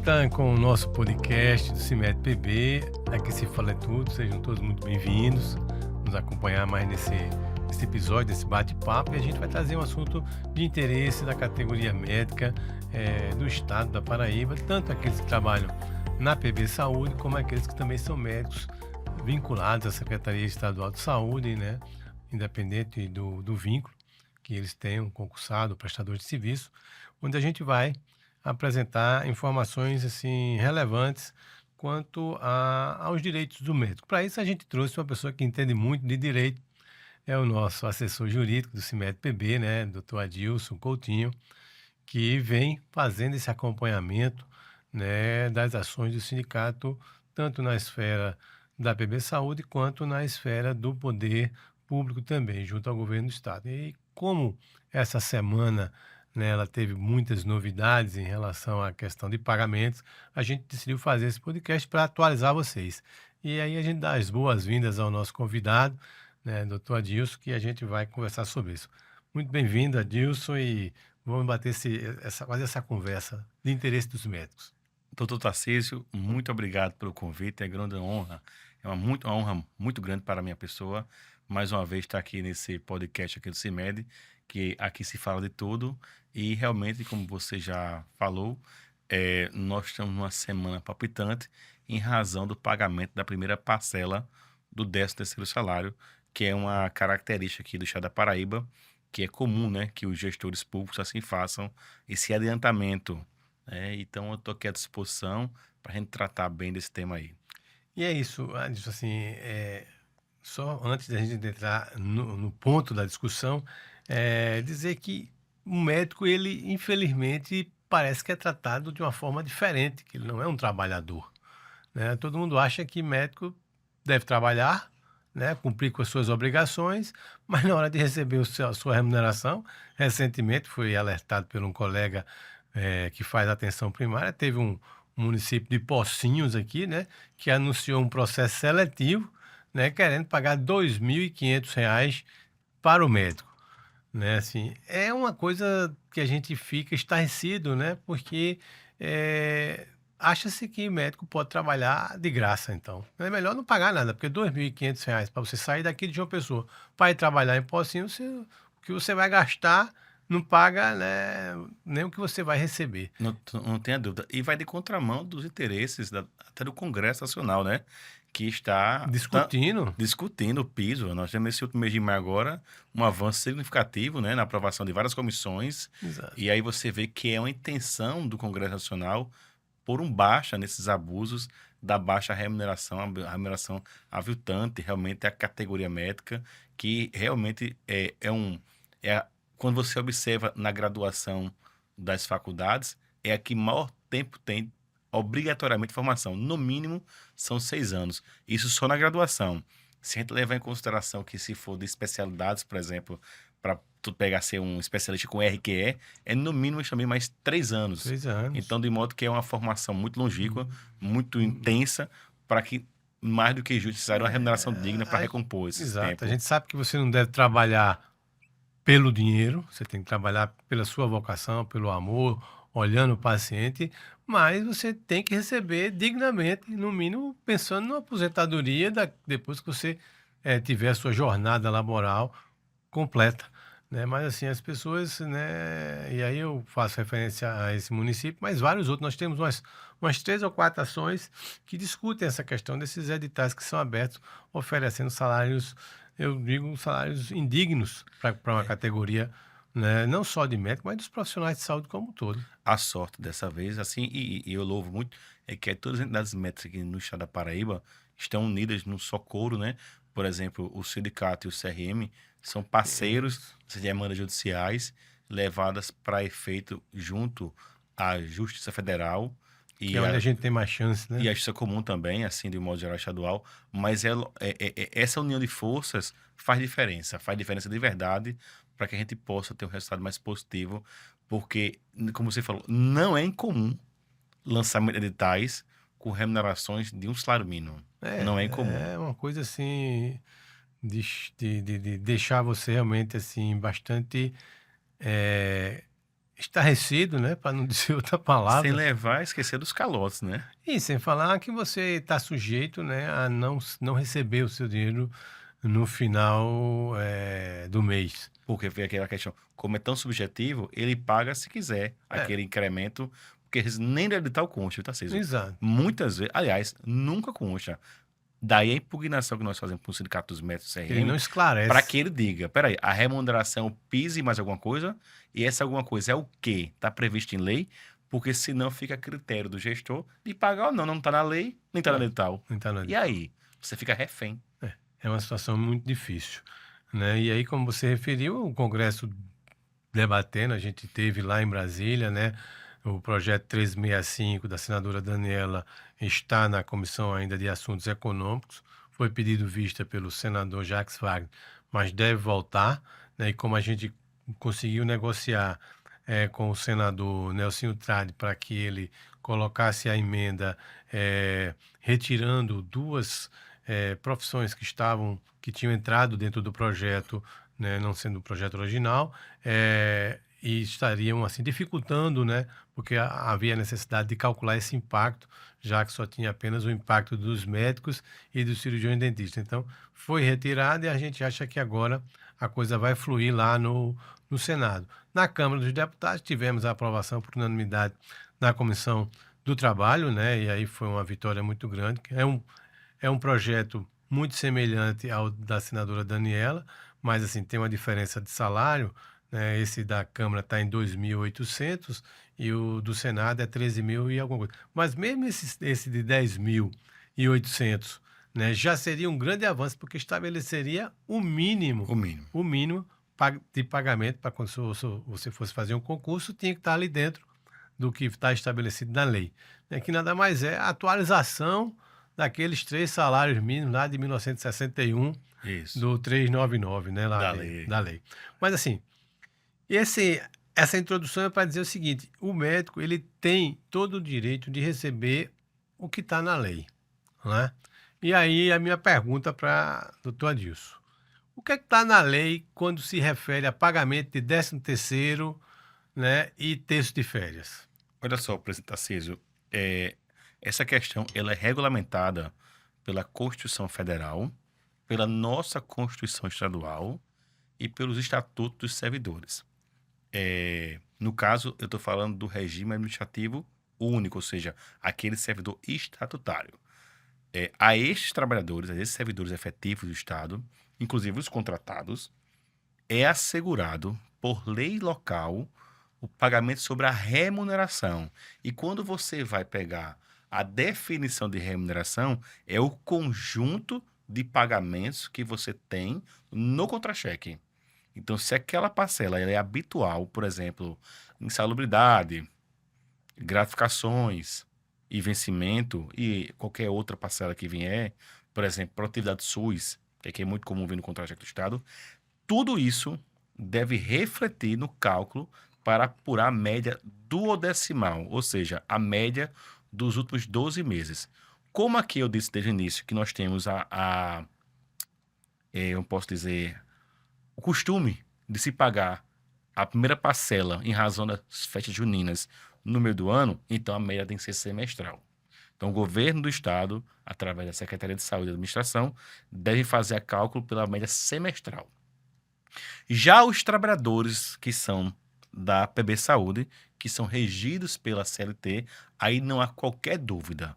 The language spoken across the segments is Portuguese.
volta com o nosso podcast do CIMED PB. Aqui se fala tudo, sejam todos muito bem-vindos. Nos acompanhar mais nesse episódio, desse bate-papo. E a gente vai trazer um assunto de interesse da categoria médica do estado da Paraíba, tanto aqueles que trabalham na PB Saúde, como aqueles que também são médicos vinculados à Secretaria Estadual de Saúde, né? Independente do vínculo que eles tenham, concursado, prestador de serviço, onde a gente vai apresentar informações assim relevantes quanto aos direitos do médico. Para isso a gente trouxe uma pessoa que entende muito de direito, é o nosso assessor jurídico do CIMED PB, né, Dr. Adilson Coutinho, que vem fazendo esse acompanhamento, né, das ações do sindicato, tanto na esfera da PB Saúde quanto na esfera do poder público também, junto ao governo do estado. E como essa semana, né, ela teve muitas novidades em relação à questão de pagamentos, a gente decidiu fazer esse podcast para atualizar vocês. E aí a gente dá as boas-vindas ao nosso convidado, né, doutor Adilson, que a gente vai conversar sobre isso. Muito bem-vindo, Adilson, e vamos bater fazer essa conversa de interesse dos médicos. Doutor Tarcísio, muito obrigado pelo convite, é grande honra, uma honra muito grande para a minha pessoa, mais uma vez estar aqui nesse podcast aqui do CIMED, que aqui se fala de tudo, e realmente, como você já falou, nós estamos numa semana palpitante em razão do pagamento da primeira parcela do 13º salário, que é uma característica aqui do estado da Paraíba, que é comum, né, que os gestores públicos assim façam esse adiantamento. Então eu estou aqui à disposição para a gente tratar bem desse tema aí. E é isso, Adilson, assim, só antes da gente entrar no ponto da discussão, dizer que o médico, ele, infelizmente, parece que é tratado de uma forma diferente, que ele não é um trabalhador, né? Todo mundo acha que médico deve trabalhar, né, cumprir com as suas obrigações, mas na hora de receber a sua remuneração, recentemente foi alertado por um colega que faz atenção primária, teve um município de Pocinhos aqui, né, que anunciou um processo seletivo, né, querendo pagar R$ 2.500 para o médico, né, assim, é uma coisa que a gente fica estarrecido, né, porque acha-se que médico pode trabalhar de graça, então. É melhor não pagar nada, porque R$ 2.500 para você sair daqui de João Pessoa para ir trabalhar em Pocinho, o que você vai gastar não paga, né, nem o que você vai receber. Não tenha dúvida. E vai de contramão dos interesses até do Congresso Nacional, né? Que está discutindo o piso. Nós temos esse último mês de maio agora um avanço significativo, né, na aprovação de várias comissões. Exato. E aí você vê que é uma intenção do Congresso Nacional por um baixa nesses abusos da baixa remuneração, a remuneração aviltante, realmente é a categoria médica, que realmente quando você observa na graduação das faculdades, é a que maior tempo tem obrigatoriamente formação. No mínimo, são 6 anos. Isso só na graduação. Se a gente levar em consideração que se for de especialidades, por exemplo, para tu pegar ser um especialista com RQE, é no mínimo também mais 3 anos. 3 anos. Então, de modo que é uma formação muito longínqua, muito intensa, para que mais do que justo necessário uma remuneração digna para recompor esse Exato. tempo. A gente sabe que você não deve trabalhar pelo dinheiro, você tem que trabalhar pela sua vocação, pelo amor, olhando o paciente, mas você tem que receber dignamente, no mínimo, pensando numa aposentadoria depois que você tiver a sua jornada laboral completa, né? Mas assim, as pessoas, né? E aí eu faço referência a esse município, mas vários outros. Nós temos umas 3 ou 4 ações que discutem essa questão desses editais que são abertos, oferecendo salários, eu digo, salários indignos para uma categoria, né, não só de médico, mas dos profissionais de saúde como um todo. A sorte dessa vez, assim, e eu louvo muito, é que todas as entidades médicas aqui no estado da Paraíba estão unidas num só coro, né? Por exemplo, o sindicato e o CRM são parceiros das demandas judiciais levadas para efeito junto à Justiça Federal Que é onde a gente tem mais chance, né? e a Justiça Comum também, assim, de um modo geral estadual, mas essa união de forças faz diferença de verdade para que a gente possa ter um resultado mais positivo, porque, como você falou, não é incomum lançamento de editais com remunerações de um salário mínimo. Não é incomum. É uma coisa assim de deixar você realmente assim bastante estarrecido, né? Para não dizer outra Sem palavra. levar a esquecer dos calotes, né? E sem falar que você está sujeito, né, a não receber o seu dinheiro no final do mês. Porque foi aquela questão, como é tão subjetivo, ele paga se quiser É, aquele incremento, porque eles nem do edital consta, tá, Císio? exato. Muitas vezes, aliás, nunca consta. Daí a impugnação que nós fazemos para o Sindicato dos Médicos Ele CRM, não para esclarece. que ele diga, peraí, a remuneração pise mais alguma coisa, e essa alguma coisa é o quê? Está previsto em lei? Porque senão fica a critério do gestor de pagar ou não. Não está na lei, nem está no É, edital. não está no E edital. aí? Você fica refém. É uma situação muito difícil, né? E aí, como você referiu, o Congresso debatendo, a gente teve lá em Brasília, né? O projeto 365 da senadora Daniela está na Comissão ainda de Assuntos Econômicos, foi pedido vista pelo senador Jacques Wagner, mas deve voltar, né? E como a gente conseguiu negociar com o senador Nelsinho Trade para que ele colocasse a emenda retirando duas profissões que tinham entrado dentro do projeto, né, não sendo o projeto original, e estariam assim dificultando, né, porque havia necessidade de calcular esse impacto, já que só tinha apenas o impacto dos médicos e dos cirurgiões dentistas. Então, foi retirado e a gente acha que agora a coisa vai fluir lá no Senado. Na Câmara dos Deputados, tivemos a aprovação por unanimidade na Comissão do Trabalho, né, e aí foi uma vitória muito grande. É um projeto muito semelhante ao da senadora Daniela, mas assim, tem uma diferença de salário, né? Esse da Câmara está em 2.800 e o do Senado é 13.000 e alguma coisa. Mas mesmo esse de 10.800, né, já seria um grande avanço, porque estabeleceria O mínimo. o mínimo de pagamento para quando você fosse fazer um concurso, tinha que estar ali dentro do que está estabelecido na lei, né, que nada mais é a atualização daqueles 3 salários mínimos lá de 1961, Isso. do 399, né, lá Da lei. da lei. Mas assim, essa introdução é para dizer o seguinte: o médico ele tem todo o direito de receber o que está na lei, né? E aí a minha pergunta para doutor Adilson: o que está na lei quando se refere a pagamento de 13º, né, e terço de férias? Olha só, presidente Tarcísio, essa questão ela é regulamentada pela Constituição Federal, pela nossa Constituição Estadual e pelos Estatutos dos Servidores. No caso, eu estou falando do regime administrativo único, ou seja, aquele servidor estatutário. A estes trabalhadores, a esses servidores efetivos do Estado, inclusive os contratados, é assegurado por lei local o pagamento sobre a remuneração. E quando você vai pegar a definição de remuneração, é o conjunto de pagamentos que você tem no contra-cheque. Então, se aquela parcela ela é habitual, por exemplo, insalubridade, gratificações e vencimento e qualquer outra parcela que vier, por exemplo, produtividade SUS, que aqui é muito comum vir no contra-cheque do Estado, tudo isso deve refletir no cálculo para apurar a média duodecimal, ou seja, a média dos últimos 12 meses. Como aqui eu disse desde o início que nós temos eu posso dizer, o costume de se pagar a primeira parcela em razão das festas juninas no meio do ano, então a média tem que ser semestral. Então, o governo do estado, através da Secretaria de Saúde e Administração, deve fazer a cálculo pela média semestral. Já os trabalhadores que são da PB Saúde, que são regidos pela CLT, aí não há qualquer dúvida.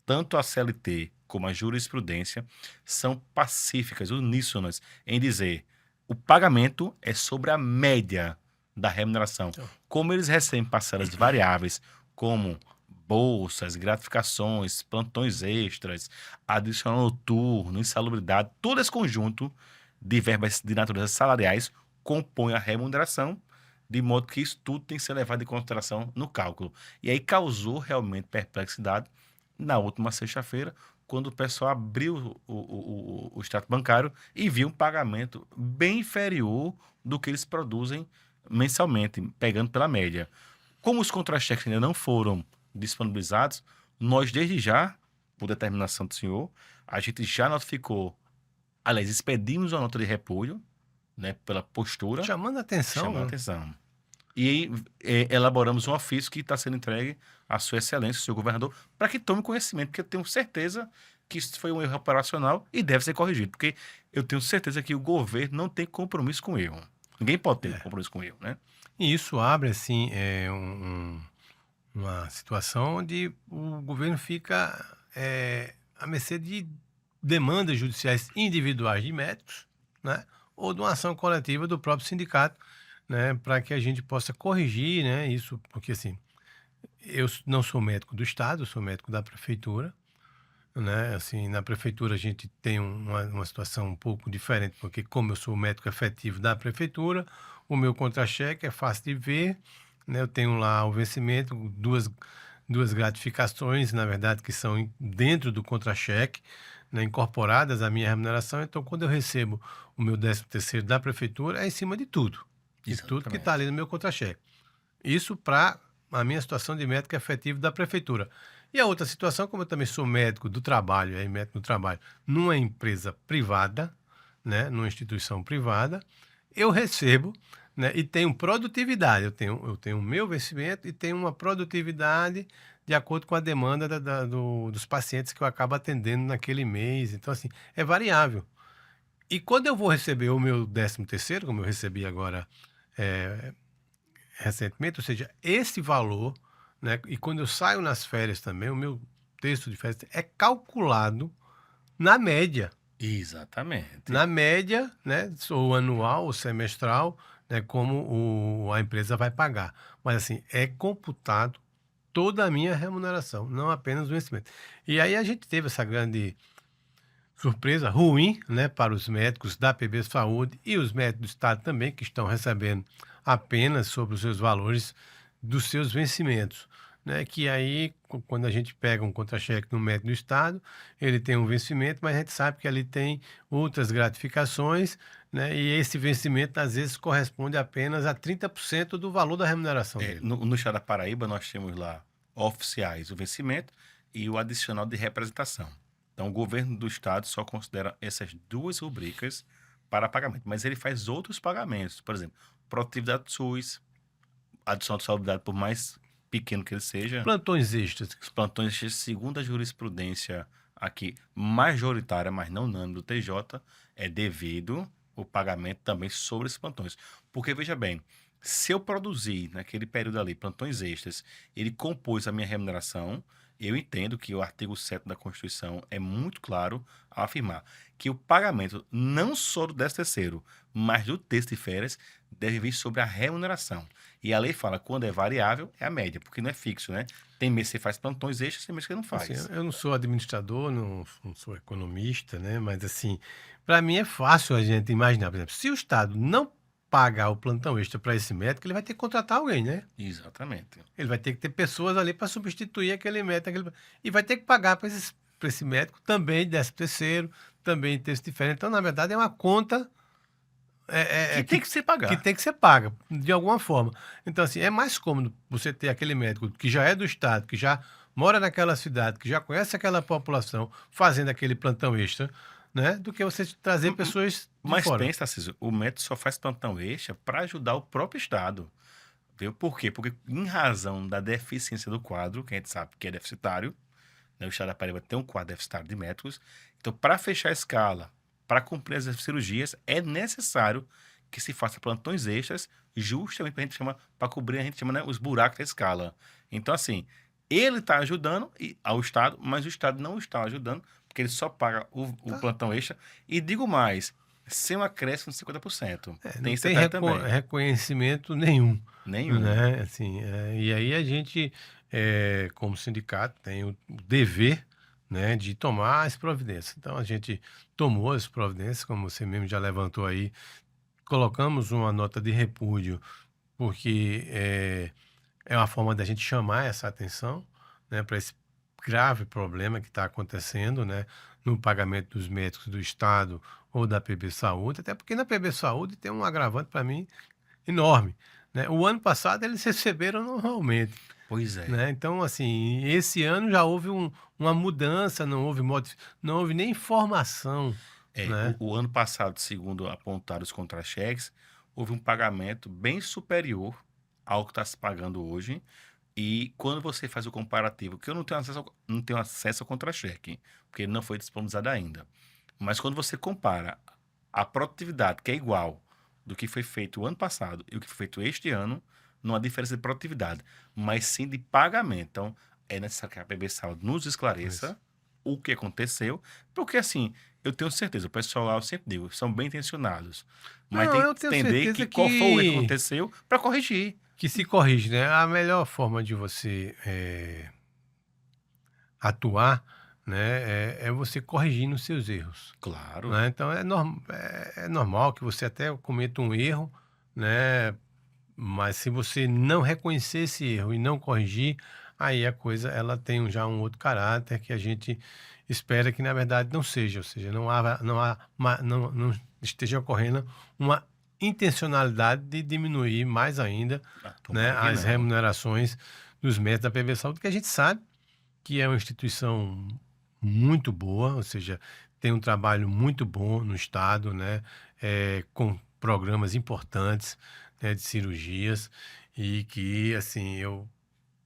Tanto a CLT como a jurisprudência são pacíficas, uníssonas em dizer o pagamento é sobre a média da remuneração. Como eles recebem parcelas variáveis, como bolsas, gratificações, plantões extras, adicional noturno, insalubridade, todo esse conjunto de verbas de natureza salariais compõe a remuneração, de modo que isso tudo tem que ser levado em consideração no cálculo. E aí causou realmente perplexidade na última sexta-feira, quando o pessoal abriu o extrato bancário e viu um pagamento bem inferior do que eles produzem mensalmente, pegando pela média. Como os contra-cheques ainda não foram disponibilizados, nós desde já, por determinação do senhor, a gente já notificou, aliás, expedimos uma nota de repúdio, né, pela postura, Chamando a atenção, chamando a né? atenção. E aí elaboramos um ofício que está sendo entregue à Sua Excelência, ao senhor governador, para que tome conhecimento, porque eu tenho certeza que isso foi um erro operacional e deve ser corrigido, porque eu tenho certeza que o governo não tem compromisso com erro. Ninguém pode ter É. compromisso com erro, né? E isso abre, assim, uma situação onde o governo fica à mercê de demandas judiciais individuais de médicos, né, ou de uma ação coletiva do próprio sindicato, né, para que a gente possa corrigir, né, isso, porque assim, não sou médico do estado, eu sou médico da prefeitura, né, assim, na prefeitura a gente tem uma situação um pouco diferente, porque como eu sou médico efetivo da prefeitura, o meu contra-cheque é fácil de ver, né, eu tenho lá o vencimento, duas gratificações, na verdade, que são dentro do contra-cheque, né, incorporadas à minha remuneração, então quando eu recebo o meu 13º da prefeitura, é em cima de tudo que está Exatamente. ali no meu contra-cheque. Isso para a minha situação de médico efetivo da prefeitura. E a outra situação, como eu também sou médico do trabalho, médico do trabalho, numa empresa privada, né, numa instituição privada, eu recebo, né, e tenho produtividade. Eu tenho o meu vencimento e tenho uma produtividade de acordo com a demanda dos pacientes que eu acabo atendendo naquele mês. Então, assim, é variável. E quando eu vou receber o meu 13º, como eu recebi agora, eh, recentemente, ou seja, esse valor, né, e quando eu saio nas férias também, o meu texto de férias é calculado na média. Exatamente. Na média, né, ou anual ou semestral, né, como a empresa vai pagar. Mas assim, é computado toda a minha remuneração, não apenas o vencimento. E aí a gente teve essa grande surpresa ruim, né, para os médicos da PB Saúde e os médicos do Estado também, que estão recebendo apenas sobre os seus valores dos seus vencimentos, né, que aí, quando a gente pega um contra-cheque no médico do Estado, ele tem um vencimento, mas a gente sabe que ali tem outras gratificações, né, e esse vencimento, às vezes, corresponde apenas a 30% do valor da remuneração dele. No estado da Paraíba, nós temos lá oficiais, o vencimento e o adicional de representação. Então, o governo do estado só considera essas duas rubricas para pagamento, mas ele faz outros pagamentos. Por exemplo, produtividade do SUS, adicional de saudade, por mais pequeno que ele seja, Plantões extras. os plantões, segundo a jurisprudência aqui majoritária, mas não unânime do TJ, é devido o pagamento também sobre esses plantões. Porque, veja bem, se eu produzir naquele período ali plantões extras, ele compôs a minha remuneração, eu entendo que o artigo 7º da Constituição é muito claro ao afirmar que o pagamento não só do 13º, mas do texto de férias, deve vir sobre a remuneração. E a lei fala, quando é variável, é a média, porque não é fixo, né? Tem mês que você faz plantões extras, tem mês que não Assim, faz. eu não sou administrador, não sou economista, né? Mas assim, para mim é fácil a gente imaginar, por exemplo, se o Estado não pagar o plantão extra para esse médico, ele vai ter que contratar alguém, né? Exatamente. Ele vai ter que ter pessoas ali para substituir aquele médico, e vai ter que pagar para esse médico também 13º, também texto diferente. Então, na verdade, é uma conta Que tem que se que pagar. tem que ser paga, de alguma forma. Então, assim, é mais cômodo você ter aquele médico que já é do estado, que já mora naquela cidade, que já conhece aquela população, fazendo aquele plantão extra, né, do que você trazer pessoas de Mas fora. pensa, Tarcísio, o médico só faz plantão extra para ajudar o próprio Estado. Viu? Por quê? Porque em razão da deficiência do quadro, que a gente sabe que é deficitário, né? O Estado da Paraíba tem um quadro deficitário de médicos. Então, para fechar a escala, para cumprir as cirurgias, é necessário que se faça plantões extras, justamente para cobrir, a gente chama, né, os buracos da escala. Então, assim, ele está ajudando ao Estado, mas o Estado não está ajudando, porque ele só paga o Tá. plantão extra. E digo mais, sem um acréscimo de 50%. Tem Não esse tem detalhe também. reconhecimento nenhum, Nenhum. né, assim, e aí a gente, como sindicato, tem o dever, né, de tomar as providências. Então a gente tomou as providências, como você mesmo já levantou aí, colocamos uma nota de repúdio, porque é uma forma da gente chamar essa atenção, né, para esse grave problema que está acontecendo, né, no pagamento dos médicos do Estado ou da PB Saúde, até porque na PB Saúde tem um agravante para mim enorme, né? O ano passado eles receberam normalmente, Pois é. né? Então, assim, esse ano já houve uma mudança, não houve nem informação, né? O ano passado, segundo apontaram os contra-cheques, houve um pagamento bem superior ao que está se pagando hoje. E quando você faz o comparativo, que eu não tenho acesso ao contra-cheque, porque ele não foi disponibilizado ainda. Mas quando você compara a produtividade, que é igual do que foi feito o ano passado e o que foi feito este ano, não há diferença de produtividade, mas sim de pagamento. Então, é necessário que a PB Saúde nos esclareça Isso. o que aconteceu, porque assim, eu tenho certeza, o pessoal lá, eu sempre digo, são bem intencionados, mas Não, tem eu que tenho entender certeza que qual foi o erro que que aconteceu para corrigir. que se corrige, né? A melhor forma de você atuar, né, é você corrigindo os seus erros, Claro, né? Então é normal que você até cometa um erro, né? Mas se você não reconhecer esse erro e não corrigir, aí a coisa ela tem já um outro caráter que a gente espera que na verdade não seja, ou seja, não esteja ocorrendo uma intencionalidade de diminuir mais ainda, né, tomara que as não. remunerações dos médicos da PB Saúde, que a gente sabe que é uma instituição muito boa, ou seja, tem um trabalho muito bom no estado, né, com programas importantes, né, de cirurgias e que, assim, eu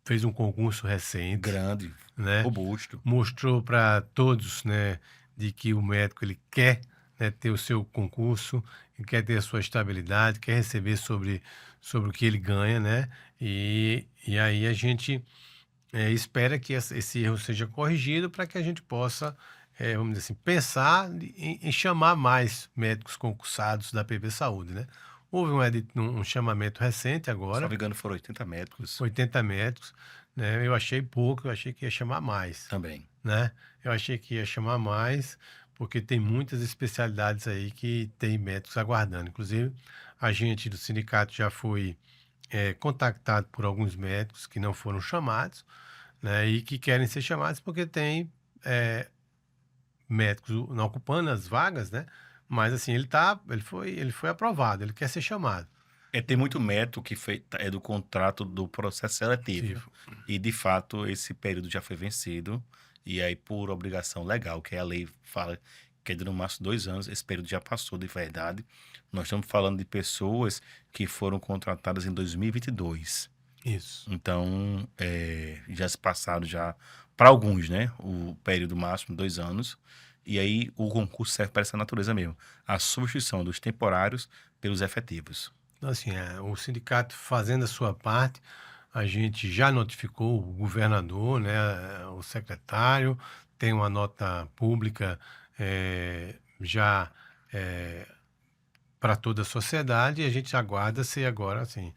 fez um concurso recente, Grande, né, robusto. mostrou para todos, né, de que o médico ele quer, né, ter o seu concurso, ele quer ter a sua estabilidade, quer receber sobre o que ele ganha, né, e aí a gente espera que esse erro seja corrigido para que a gente possa, vamos dizer assim, pensar em chamar mais médicos concursados da PB Saúde, né. Houve um chamamento recente Se não agora, me engano, foram 80 médicos 80 médicos, né, eu achei pouco, eu achei que ia chamar mais, também. né. Eu achei que ia chamar mais, porque tem muitas especialidades aí que tem médicos aguardando. Inclusive, a gente do sindicato já foi, contactado por alguns médicos que não foram chamados, né, e que querem ser chamados porque tem, eh, médicos não ocupando as vagas, né, mas assim, ele foi aprovado, ele quer ser chamado. Tem muito método que é do contrato do processo seletivo. Sim, E, de fato, esse período já foi vencido. E aí, por obrigação legal, que a lei fala que é de no máximo 2 anos, esse período já passou de verdade. Nós estamos falando de pessoas que foram contratadas em 2022. isso. Então, já se passaram já, para alguns, né? O período máximo, 2 anos. E aí, o concurso serve para essa natureza mesmo. A substituição dos temporários pelos efetivos. Então, assim, o sindicato fazendo a sua parte, a gente já notificou o governador, né, o secretário, tem uma nota pública já para toda a sociedade e a gente aguarda ser agora, assim,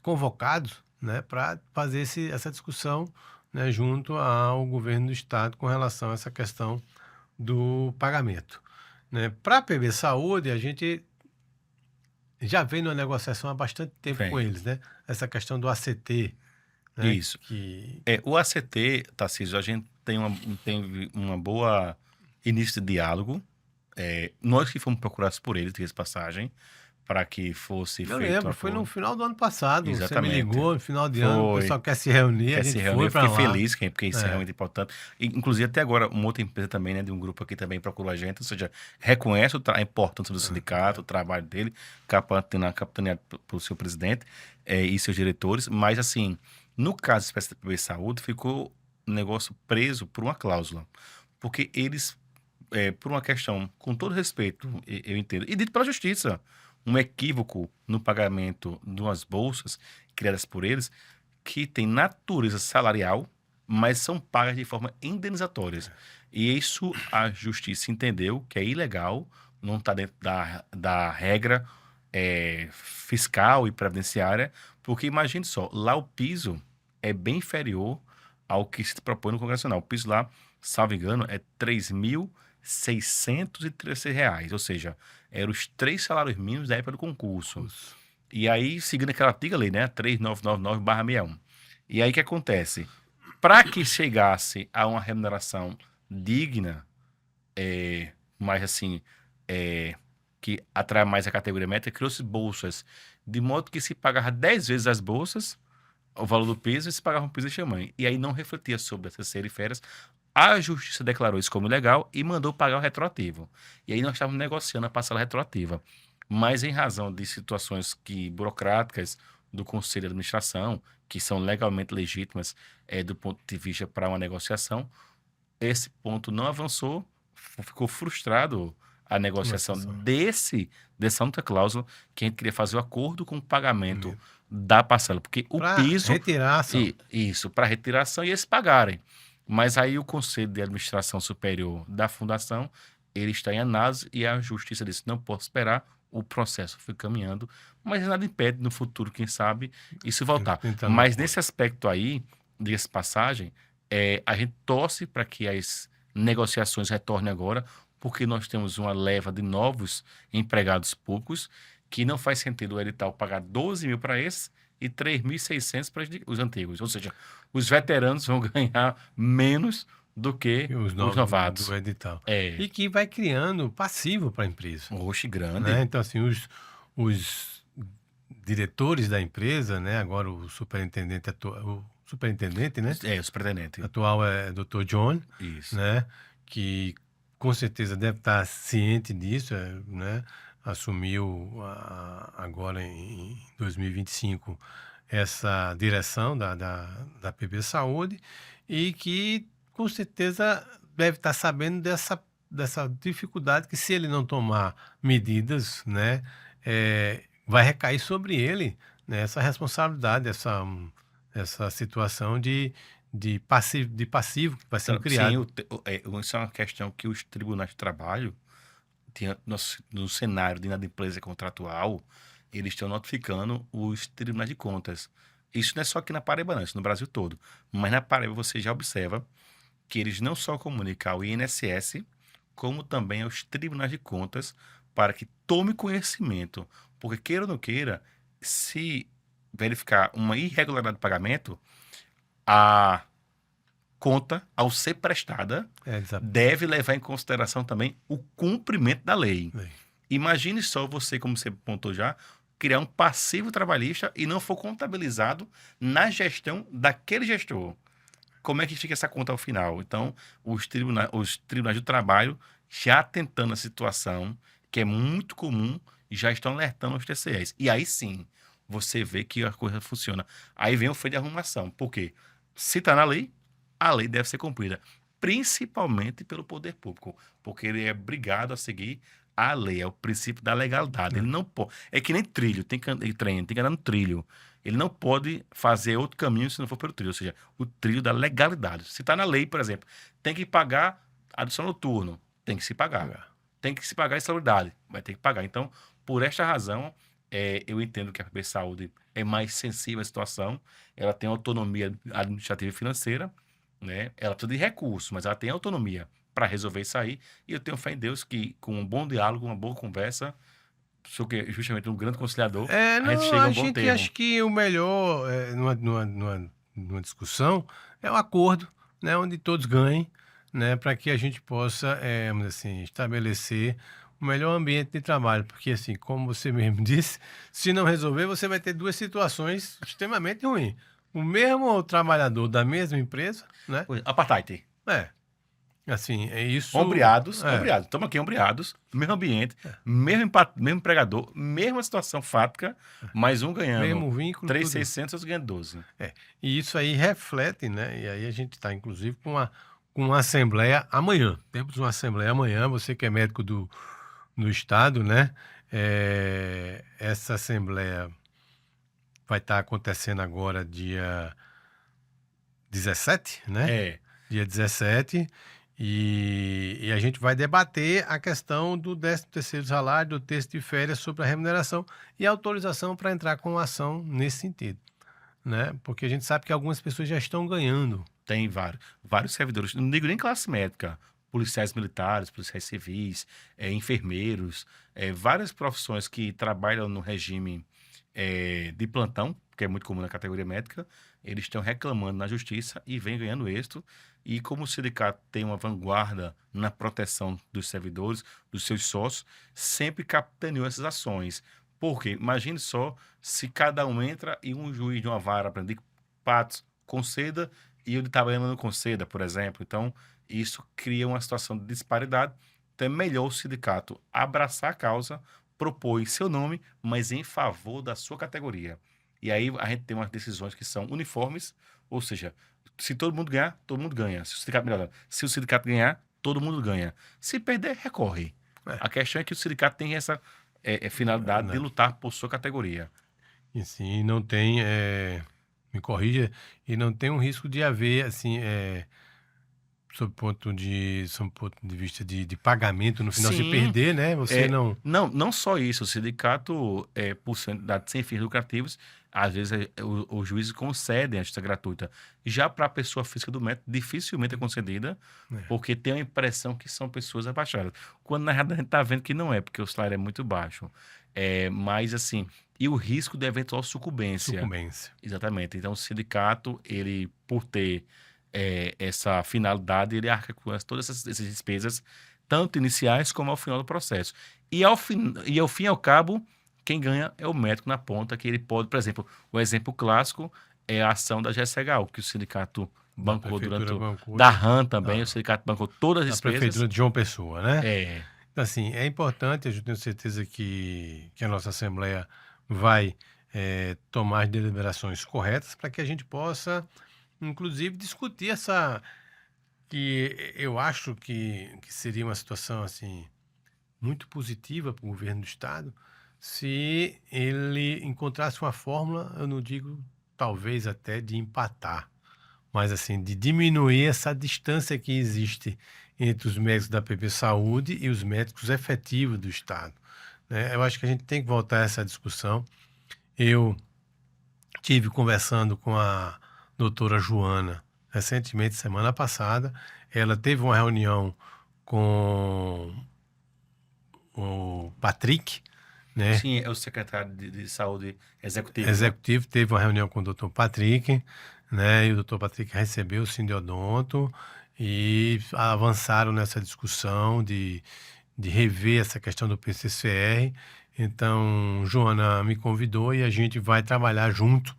convocados, né, para fazer essa discussão, né, junto ao governo do estado com relação a essa questão do pagamento, né. Para a PB Saúde, a gente já vem numa negociação há bastante tempo com Vem. eles, né, essa questão do ACT, né, Isso. que O ACT, Tarcísio, a gente teve uma boa início de diálogo. Nós que fomos procurados por ele, diga-se de passagem, para que fosse eu feito um lembro, foi no acordo. final do ano passado, você me Exatamente. ligou no final de ano, o Foi. pessoal quer se reunir, a Quer se gente reunir, foi eu para fiquei lá. feliz, porque isso é É, realmente importante. Inclusive, até agora, uma outra empresa também, né, de um grupo aqui também procurou a gente, ou seja, reconhece a importância do sindicato, o trabalho dele, capitaneado pelo seu presidente e seus diretores, mas, assim, no caso específico da PB Saúde, ficou um negócio preso por uma cláusula, porque eles, por uma questão, com todo respeito, eu entendo, e dito pela justiça, um equívoco no pagamento de umas bolsas criadas por eles, que tem natureza salarial, mas são pagas de forma indenizatórias. E isso a justiça entendeu que é ilegal, não está dentro da regra fiscal e previdenciária, porque imagine só, lá o piso é bem inferior ao que se propõe no Congresso Nacional. O piso lá, salvo engano, é R$ 3.613, ou seja, eram os 3 salários mínimos da época do concurso. os- E aí, seguindo aquela antiga lei, né? 3999/61. E aí, o que acontece? Para que chegasse a uma remuneração digna, mais assim, que atrai mais a categoria médica, criou-se bolsas, de modo que se pagava 10 vezes as bolsas, o valor do piso, e se pagava um piso de tamanho. E aí não refletia sobre as terceiras e férias. A justiça declarou isso como ilegal e mandou pagar o retroativo. E aí nós estávamos negociando a parcela retroativa. Mas em razão de situações burocráticas, do conselho de administração, que são legalmente legítimas do ponto de vista para uma negociação, esse ponto não avançou, ficou frustrado a negociação Negociação. dessa outra cláusula, que a gente queria fazer o acordo com o pagamento da parcela, porque o Para piso... retirar a ação. Isso, para retiração e eles pagarem. Mas aí o Conselho de Administração Superior da Fundação, ele está em análise e a Justiça disse, não posso esperar, o processo foi caminhando, mas nada impede no futuro, quem sabe, isso voltar. Entrar no Mas acordo. nesse aspecto aí, dessa passagem, a gente torce para que as negociações retornem agora, porque nós temos uma leva de novos empregados públicos, que não faz sentido o edital pagar 12 mil para esses e 3.600 para os antigos. Ou seja, os veteranos vão ganhar menos do que E os novatos. do edital. É, E que vai criando passivo para a empresa. oxe, grande. Né? Então, assim, os diretores da empresa, né? Agora o superintendente, o superintendente, né? Os pretendentes. Atual é Dr. John, Isso. né? Que com certeza deve estar ciente disso, né? Assumiu agora em 2025 essa direção da PB Saúde e que com certeza deve estar sabendo dessa dificuldade que se ele não tomar medidas, né, vai recair sobre ele, né, essa responsabilidade, essa situação de passivo que vai sendo criado. Sim, isso é uma questão que os tribunais de trabalho, no cenário de inadimplência contratual, eles estão notificando os tribunais de contas. Isso não é só aqui na Paraíba, não, isso no Brasil todo. Mas na Paraíba você já observa que eles não só comunicam ao INSS, como também aos tribunais de contas, para que tome conhecimento. Porque, queira ou não queira, se verificar uma irregularidade de pagamento, a conta, ao ser prestada, deve levar em consideração também o cumprimento da lei. Imagine só você, como você apontou já, criar um passivo trabalhista e não for contabilizado na gestão daquele gestor. Como é que fica essa conta ao final? Então, os tribunais do trabalho, já tentando a situação, que é muito comum, já estão alertando os TCEs. E aí sim, você vê que a coisa funciona. Aí vem o freio de arrumação. Por quê? Se está na lei, a lei deve ser cumprida, principalmente pelo poder público, porque ele é obrigado a seguir a lei, é o princípio da legalidade. Ele não pode. É que nem trilho, tem que andar no trilho. Ele não pode fazer outro caminho se não for pelo trilho, ou seja, o trilho da legalidade. Se está na lei, por exemplo, tem que pagar adição noturno, tem que se pagar. Tem que se pagar a insalubridade, vai ter que pagar. Então, por esta razão, eu entendo que a PB Saúde é mais sensível à situação, ela tem autonomia administrativa e financeira, né? Ela precisa de recursos, mas ela tem autonomia para resolver isso aí. E eu tenho fé em Deus que, com um bom diálogo, uma boa conversa, sou que justamente um grande conciliador, a gente chega a um bom termo. Acho que o melhor numa discussão é o acordo, né, onde todos ganhem, né, para que a gente possa, vamos dizer assim, estabelecer o melhor ambiente de trabalho, porque assim, como você mesmo disse, se não resolver, você vai ter duas situações extremamente ruins. O mesmo trabalhador da mesma empresa, né? Apartheid. Assim, é isso. Ombreados. Estamos aqui ombreados, mesmo ambiente, mesmo empregador, mesma situação fática, mas um ganhando mesmo vínculo, 3.600, outros ganhando 12. E isso aí reflete, né? E aí a gente está, inclusive, com uma assembleia amanhã. Temos uma assembleia amanhã, você que é médico do estado, né? Essa assembleia vai estar acontecendo agora dia 17, né? Dia 17. E a gente vai debater a questão do 13º salário, do terço de férias sobre a remuneração e a autorização para entrar com ação nesse sentido, né? Porque a gente sabe que algumas pessoas já estão ganhando. Tem vários servidores, não digo nem classe médica, policiais militares, policiais civis, enfermeiros, várias profissões que trabalham no regime de plantão, que é muito comum na categoria médica, eles estão reclamando na justiça e vem ganhando êxito. E como o sindicato tem uma vanguarda na proteção dos servidores, dos seus sócios, sempre capitaneou essas ações. Porque imagine só se cada um entra e um juiz de uma vara para de Patos conceda e o de Itabaiana não conceda, por exemplo. Então, isso cria uma situação de disparidade. Então, é melhor o sindicato abraçar a causa, propor em seu nome, mas em favor da sua categoria. E aí a gente tem umas decisões que são uniformes, ou seja, se todo mundo ganhar, todo mundo ganha. Se o sindicato ganhar, todo mundo ganha. Se perder, recorre. É. A questão é que o sindicato tem essa finalidade de Né? lutar por sua categoria. E sim, não tem, me corrija, e não tem um risco de haver, assim, sob ponto de vista de pagamento no final, se Sim, perder, né? Você não. não só isso, o sindicato, por ser entidade sem fins lucrativos, às vezes os juízes concedem a justiça gratuita. Já para a pessoa física do médico, dificilmente é concedida, É, porque tem a impressão que são pessoas abaixadas. Quando na realidade a gente está vendo que não é, porque o salário é muito baixo. Mas assim, e o risco de eventual sucumbência. sucumbência. Exatamente. Então, o sindicato, ele, por ter essa finalidade, ele arca com todas essas despesas, tanto iniciais como ao final do processo. E ao fim e ao cabo, quem ganha é o médico na ponta, que ele pode, por exemplo, o exemplo clássico é a ação da GSHU, que o sindicato Da bancou prefeitura bancou da RAM também, o da, sindicato bancou todas as da despesas. prefeitura de João Pessoa, né? É, Então, assim, é importante, eu tenho certeza que a nossa Assembleia vai tomar as deliberações corretas para que a gente possa, inclusive, discutir essa. Que eu acho que seria uma situação, assim, muito positiva para o governo do Estado se ele encontrasse uma fórmula, eu não digo talvez até de empatar, mas assim, de diminuir essa distância que existe entre os médicos da PP Saúde e os médicos efetivos do Estado, né? Eu acho que a gente tem que voltar a essa discussão. Eu tive conversando com a doutora Joana recentemente, semana passada. Ela teve uma reunião com o Patrick, né? sim, é o secretário de saúde executivo, né? Executivo, teve uma reunião com o doutor Patrick, né? E o doutor Patrick recebeu o Sindiodonto e avançaram nessa discussão de rever essa questão do PCCR. Então, Joana me convidou e a gente vai trabalhar junto,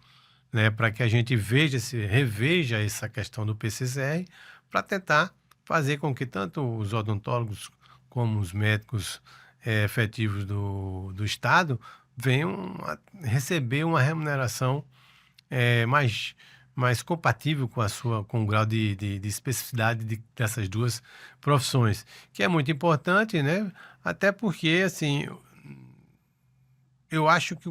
né, para que a gente reveja essa questão do PCCR, para tentar fazer com que tanto os odontólogos como os médicos efetivos do Estado venham a receber uma remuneração mais compatível com o grau de especificidade dessas duas profissões, que é muito importante, né? Até porque, assim, eu acho que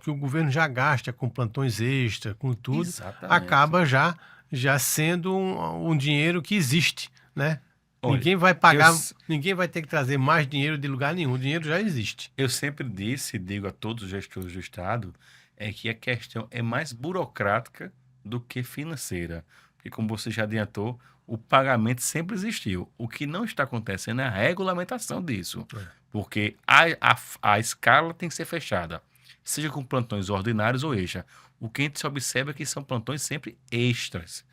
o governo já gasta com plantões extra, com tudo, Exatamente. acaba já sendo um dinheiro que existe, né? Olha, Ninguém vai pagar, eu, ninguém vai ter que trazer mais dinheiro de lugar nenhum, o dinheiro já existe. Eu sempre disse, e digo a todos os gestores do Estado, é que a questão é mais burocrática do que financeira. Porque, como você já adiantou, o pagamento sempre existiu. O que não está acontecendo é a regulamentação disso. Porque a escala tem que ser fechada, seja com plantões ordinários ou extra. O que a gente se observa é que são plantões sempre extras.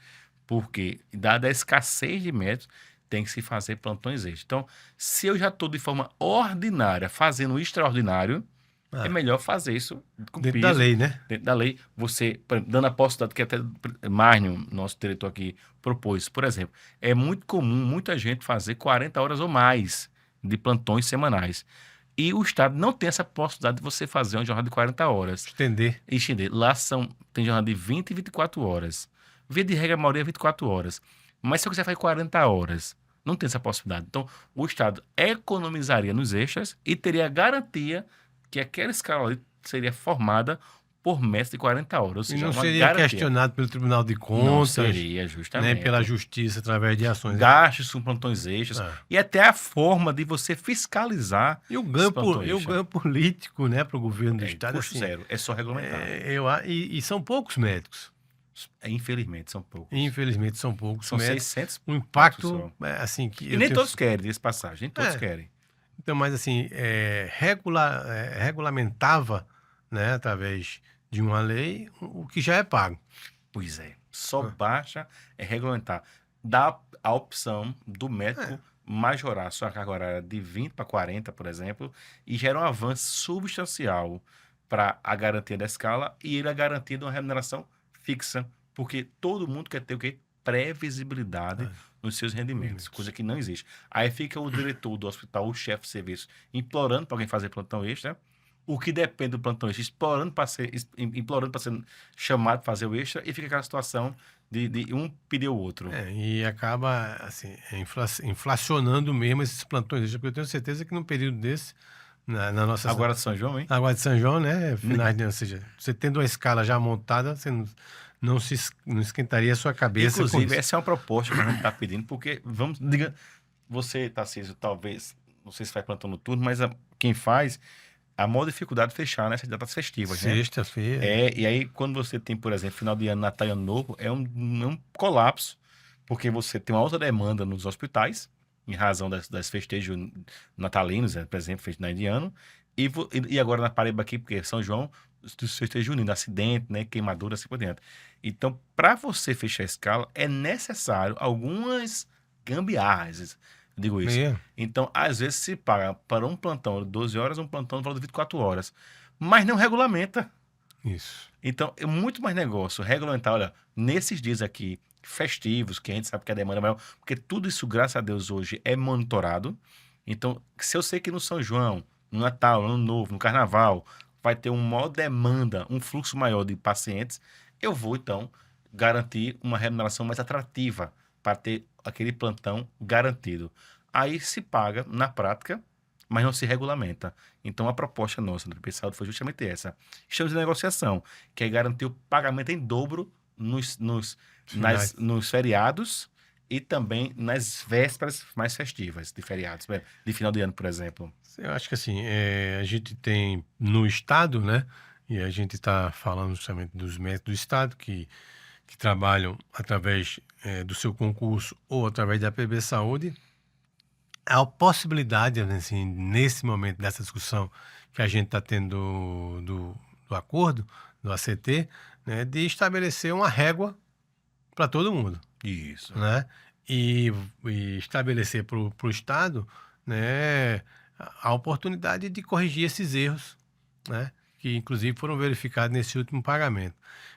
Porque, dada a escassez de médicos, tem que se fazer plantões extras. Então, se eu já estou de forma ordinária fazendo o extraordinário, é melhor fazer isso com Dentro piso, da lei, né? dentro da lei. Você, por exemplo, dando a possibilidade que até Márcio, nosso diretor aqui, propôs. Por exemplo, é muito comum muita gente fazer 40 horas ou mais de plantões semanais. E o Estado não tem essa possibilidade de você fazer uma jornada de 40 horas. Estender. Lá tem jornada de 20 e 24 horas. Via de regra, a maioria é 24 horas. Mas se você faz 40 horas, não tem essa possibilidade. Então, o Estado economizaria nos extras e teria a garantia que aquela escala ali seria formada por mestre de 40 horas. Ou E seja, não uma seria garantia. questionado pelo Tribunal de Não Contas, seria, né? justamente. Pela Justiça, através de ações. Gastos com plantões extras e até a forma de você fiscalizar E o esses plantões ganho extras. político, né, para o governo do Estado, Custo assim, zero, é só regulamentar. e são poucos médicos. Infelizmente, são poucos. Infelizmente, são poucos São médicos. 600 Um impacto, só. assim, que E nem todos querem, diz passagem, nem todos querem. Então, mas assim, regulamentava, né, através de uma lei, o que já é pago. Pois é. Só baixa é regulamentar. Dá a opção do médico majorar sua carga horária de 20 para 40, por exemplo, e gera um avanço substancial para a garantia da escala e ele a garantia de uma remuneração fixa, porque todo mundo quer ter o quê? Previsibilidade nos seus rendimentos, coisa que não existe. Aí fica o diretor do hospital, o chefe de serviço, implorando para alguém fazer plantão extra, o que depende do plantão extra, implorando para ser chamado para fazer o extra, e fica aquela situação de um pedir o outro. E acaba, assim, inflacionando mesmo esses plantões extras, porque eu tenho certeza que num período desse, na nossa... Agora de São João, hein? Agora de São João, né? Finais de ano, ou seja, você tendo uma escala já montada, você não esquentaria a sua cabeça com Inclusive, isso. essa é uma proposta que a gente está pedindo, porque, diga, você, Tarcísio, talvez, não sei se faz plantão noturno, mas quem faz, a maior dificuldade é fechar nessas datas festivas, né? Sexta-feira. E aí, quando você tem, por exemplo, final de ano, Natal e Ano Novo, é um colapso, porque você tem uma alta demanda nos hospitais, em razão das festejos natalinos, por exemplo, festejo de ano, e agora na Paraíba aqui, porque São João, dos festejos juninos, acidente, né, queimadura, assim por dentro. Então, para você fechar a escala, é necessário algumas gambiarras, eu digo isso. Mesmo. Então, às vezes se paga para um plantão de 12 horas, um plantão de 24 horas, mas não regulamenta. Isso. Então, é muito mais negócio regulamentar, olha, nesses dias aqui, festivos, que a gente sabe que a demanda é maior, porque tudo isso, graças a Deus, hoje é monitorado. Então, se eu sei que no São João, no Natal, no Ano Novo, no Carnaval, vai ter uma maior demanda, um fluxo maior de pacientes, eu vou, então, garantir uma remuneração mais atrativa para ter aquele plantão garantido. Aí se paga, na prática, mas não se regulamenta. Então, a proposta nossa do PP Saúde foi justamente essa. Estamos em negociação, que é garantir o pagamento em dobro nos feriados e também nas vésperas mais festivas de feriados, de final de ano, por exemplo. Eu acho que assim, a gente tem no Estado, né? E a gente está falando justamente dos médicos do Estado que trabalham através do seu concurso ou através da PB Saúde. A possibilidade, assim, nesse momento dessa discussão que a gente está tendo do acordo, do ACT, né, de estabelecer uma régua para todo mundo. Isso. Né? E estabelecer para o Estado, né, a oportunidade de corrigir esses erros, né, que inclusive foram verificados nesse último pagamento.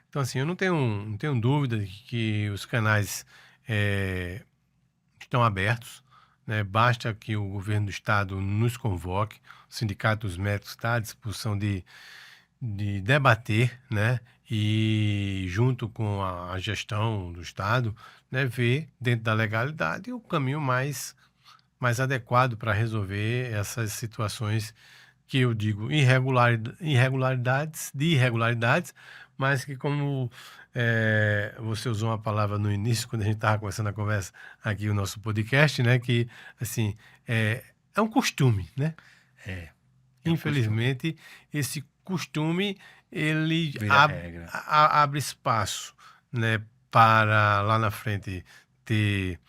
Então, assim, eu não tenho dúvida de que os canais estão abertos, né? Basta que o governo do Estado nos convoque, o Sindicato dos Médicos está à disposição de debater, né? E junto com a gestão do Estado, né, ver dentro da legalidade o caminho mais adequado para resolver essas situações que eu digo irregularidades, mas que como você usou uma palavra no início, quando a gente estava começando a conversa aqui, o nosso podcast, né, que assim, é um costume, né? Infelizmente, esse costume, ele abre espaço, né, para lá na frente ter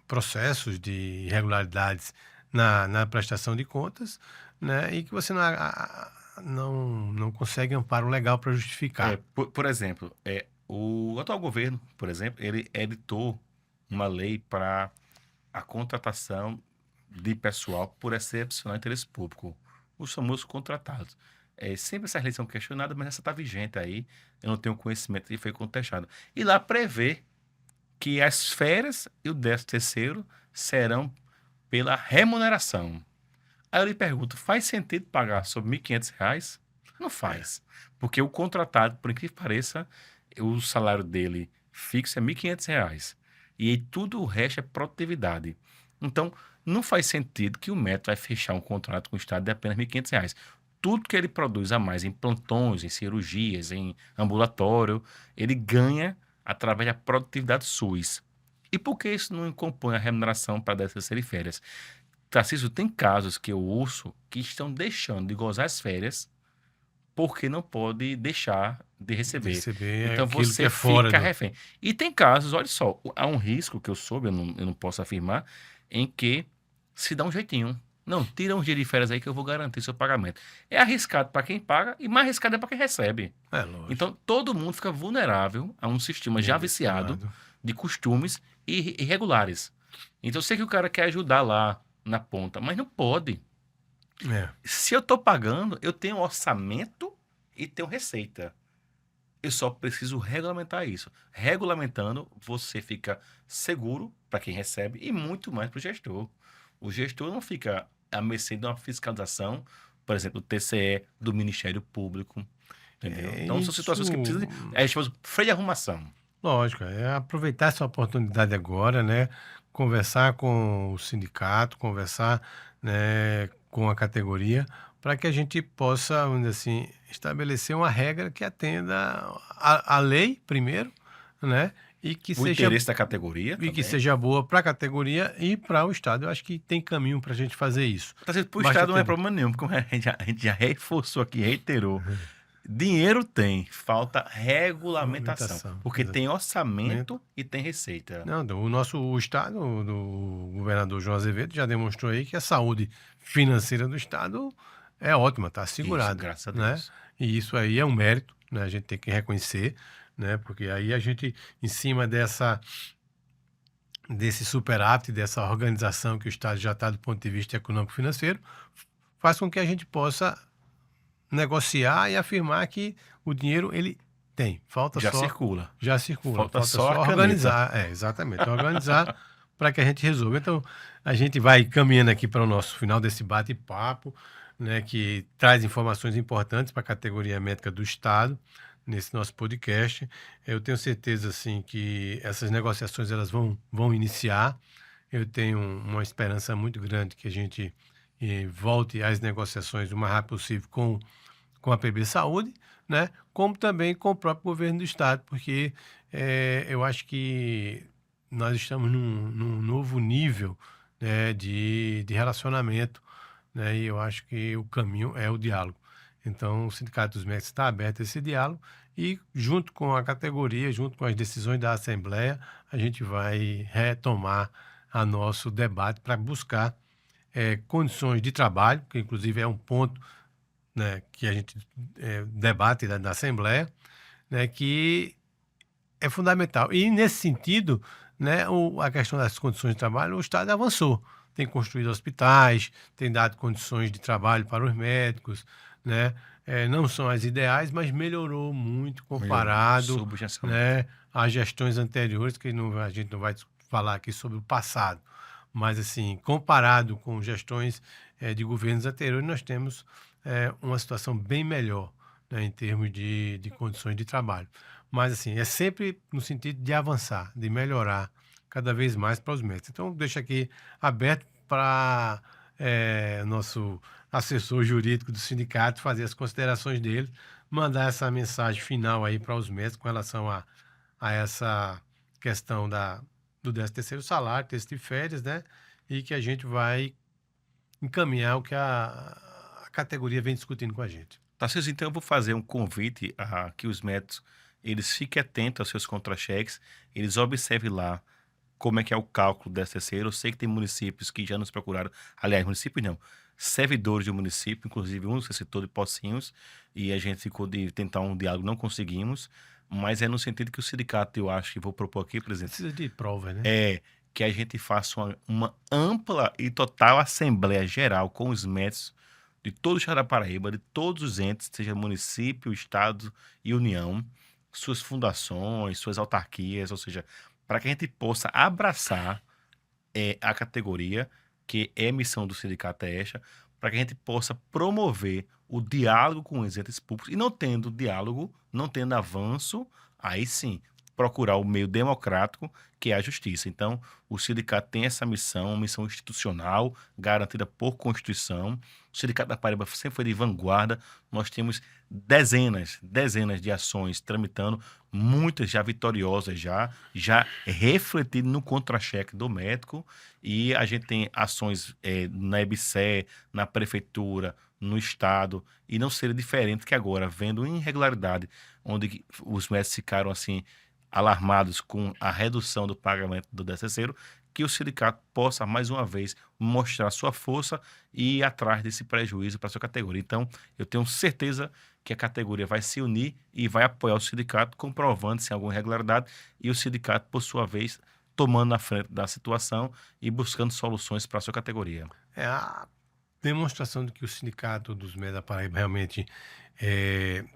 processos de irregularidades na prestação de contas, né, e que você não consegue amparo legal para justificar. Por exemplo, o atual governo, por exemplo, ele editou uma lei para a contratação de pessoal por excepcional interesse público, os famosos contratados. Sempre essa leis são questionadas, mas essa está vigente aí, eu não tenho conhecimento e foi contestado. E lá prevê que as férias e o 13º serão pela remuneração. Aí eu lhe pergunto, faz sentido pagar sobre R$ 1.500? Não faz. Porque o contratado, por incrível que pareça, o salário dele fixo é R$ 1.500. E aí tudo o resto é produtividade. Então, não faz sentido que o médico vai fechar um contrato com o Estado de apenas R$ 1.500. Tudo que ele produz a mais em plantões, em cirurgias, em ambulatório, ele ganha através da produtividade SUS. E por que isso não compõe a remuneração para 13º e férias? Tarcísio, tem casos que eu ouço que estão deixando de gozar as férias porque não pode deixar de receber. Então você fica refém. E tem casos, olha só, há um risco que eu soube, eu não posso afirmar, em que se dá um jeitinho. Não, tira um dia de férias aí que eu vou garantir seu pagamento. É arriscado para quem paga e mais arriscado é para quem recebe. Então todo mundo fica vulnerável a um sistema já viciado de costumes irregulares. Então eu sei que o cara quer ajudar lá na ponta, mas não pode. Se eu estou pagando, eu tenho orçamento e tenho receita. Eu só preciso regulamentar isso. Regulamentando, você fica seguro para quem recebe e muito mais para o gestor. O gestor não fica à mercê de uma fiscalização por exemplo, do TCE, do Ministério Público. Entendeu? Então, são situações que Isso, precisam de... É chamado freio de arrumação. lógico, é aproveitar essa oportunidade agora, né? Conversar com o sindicato, conversar, né, com a categoria, para que a gente possa, vamos dizer assim, estabelecer uma regra que atenda a lei, primeiro, né? E que O seja interesse da categoria e que também. seja boa para a categoria e para o Estado. Eu acho que tem caminho para a gente fazer isso. Para o Basta Estado não é ter problema nenhum, porque a gente já reforçou aqui, reiterou. Dinheiro tem, falta regulamentação. regulamentação. Porque tem orçamento e tem receita. Não, o Estado, do governador João Azevedo, já demonstrou aí que a saúde financeira do Estado é ótima, está Isso, assegurada. graças a Né? Deus. E isso aí é um mérito, né? A gente tem que reconhecer, né? Porque aí a gente, em cima desse superávit, dessa organização que o Estado já está do ponto de vista econômico-financeiro, faz com que a gente possa negociar e afirmar que o dinheiro ele tem. Falta Já só circula. já circula. Falta Falta só a caneta. organizar. É, exatamente. Organizar para que a gente resolva. Então, a gente vai caminhando aqui para o nosso final desse bate-papo, né, que traz informações importantes para a categoria médica do Estado nesse nosso podcast. Eu tenho certeza, assim, que essas negociações elas vão iniciar. Eu tenho uma esperança muito grande que a gente volte às negociações o mais rápido possível com a PB Saúde, né? Como também com o próprio governo do Estado, porque eu acho que nós estamos num novo nível, né, de relacionamento, né? E eu acho que o caminho é o diálogo. Então, o Sindicato dos Médicos está aberto a esse diálogo e, junto com a categoria, junto com as decisões da Assembleia, a gente vai retomar a nosso debate para buscar condições de trabalho, que inclusive é um ponto, né, que a gente debate na Assembleia, né, que é fundamental. E, nesse sentido, né, a questão das condições de trabalho, o Estado avançou. Tem construído hospitais, tem dado condições de trabalho para os médicos, né? Não são as ideais, mas melhorou muito comparado, né, às gestões anteriores, que a gente não vai falar aqui sobre o passado. Mas, assim, comparado com gestões de governos anteriores, nós temos uma situação bem melhor, né, em termos de condições de trabalho. Mas, assim, é sempre no sentido de avançar, de melhorar cada vez mais para os médicos. Então, deixo aqui aberto para nosso assessor jurídico do sindicato fazer as considerações dele, mandar essa mensagem final aí para os médicos com relação a essa questão do 13º salário, texto de férias, né? E que a gente vai encaminhar o que a categoria vem discutindo com a gente. Tarcísio, então eu vou fazer um convite a que os médicos eles fiquem atentos aos seus contra-cheques, eles observem lá como é que é o cálculo do 13º. Eu sei que tem municípios que já nos procuraram, aliás, municípios não, servidores do município, inclusive um você citou de Pocinhos, e a gente ficou de tentar um diálogo, não conseguimos, mas é no sentido que o sindicato, eu acho que vou propor aqui, presidente, Precisa de prova, né? que a gente faça uma ampla e total assembleia geral com os médicos de todo o estado da Paraíba, de todos os entes, seja município, estado e união, suas fundações, suas autarquias, ou seja, para que a gente possa abraçar a categoria, que é missão do sindicato esta, para que a gente possa promover o diálogo com os entes públicos, e não tendo diálogo, não tendo avanço, aí sim, procurar o meio democrático, que é a justiça. Então, o sindicato tem essa missão, uma missão institucional, garantida por Constituição. O Sindicato da Paraíba sempre foi de vanguarda. Nós temos dezenas de ações tramitando, muitas já vitoriosas, já refletindo no contra-cheque do médico. E a gente tem ações na EBSER, na prefeitura, no estado, e não seria diferente que agora, vendo irregularidade, onde os médicos ficaram assim alarmados com a redução do pagamento do 13º, que o sindicato possa, mais uma vez, mostrar sua força e ir atrás desse prejuízo para a sua categoria. Então, eu tenho certeza que a categoria vai se unir e vai apoiar o sindicato, comprovando-se alguma irregularidade, e o sindicato, por sua vez, tomando na frente da situação e buscando soluções para a sua categoria. É a demonstração de que o Sindicato dos Médicos da Paraíba realmente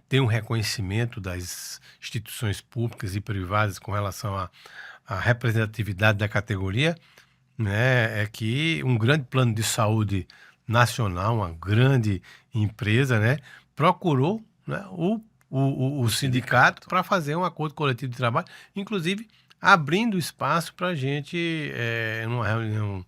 tem um reconhecimento das instituições públicas e privadas com relação à representatividade da categoria, né? É que um grande plano de saúde nacional, uma grande empresa, né, procurou, né, o sindicato para fazer um acordo coletivo de trabalho, inclusive abrindo espaço para a gente, numa reunião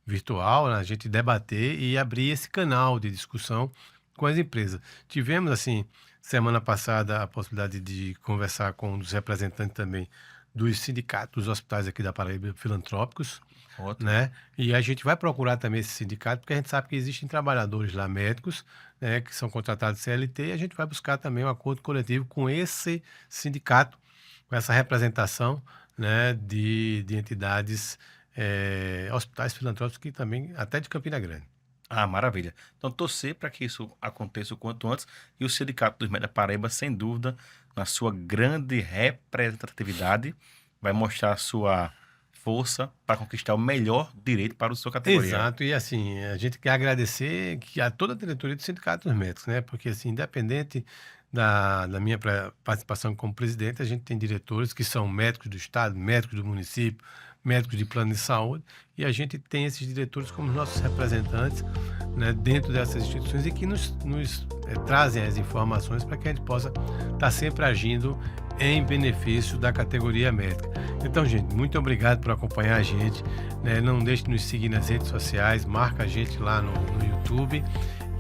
virtual, né, a gente debater e abrir esse canal de discussão com as empresas. Tivemos, assim, semana passada, a possibilidade de conversar com um dos representantes também dos sindicatos dos hospitais aqui da Paraíba filantrópicos, Ótimo. né? E a gente vai procurar também esse sindicato, porque a gente sabe que existem trabalhadores lá, médicos, né, que são contratados CLT, e a gente vai buscar também um acordo coletivo com esse sindicato, com essa representação, né, de entidades, hospitais filantrópicos, que também, até de Campina Grande. Ah, maravilha. Então, torcer para que isso aconteça o quanto antes. E o Sindicato dos Médicos da Paraíba, sem dúvida, na sua grande representatividade, vai mostrar a sua força para conquistar o melhor direito para a sua categoria. Exato, e assim, a gente quer agradecer a toda a diretoria do Sindicato dos Médicos, né? Porque, assim, independente da minha participação como presidente, a gente tem diretores que são médicos do estado, médicos do município, médicos de plano de saúde, e a gente tem esses diretores como nossos representantes, né, dentro dessas instituições, e que nos trazem as informações para que a gente possa estar sempre agindo em benefício da categoria médica. Então, gente, muito obrigado por acompanhar a gente, né? Não deixe de nos seguir nas redes sociais, marca a gente lá no YouTube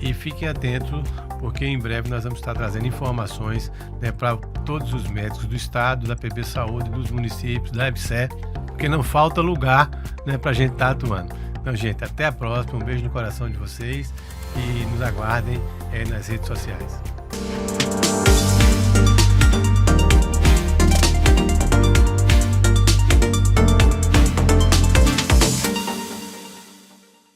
e fiquem atentos, porque em breve nós vamos estar trazendo informações, né, para todos os médicos do estado, da PB Saúde, dos municípios, da EBSER, porque não falta lugar, né, para a gente estar atuando. Então, gente, até a próxima, um beijo no coração de vocês e nos aguardem nas redes sociais.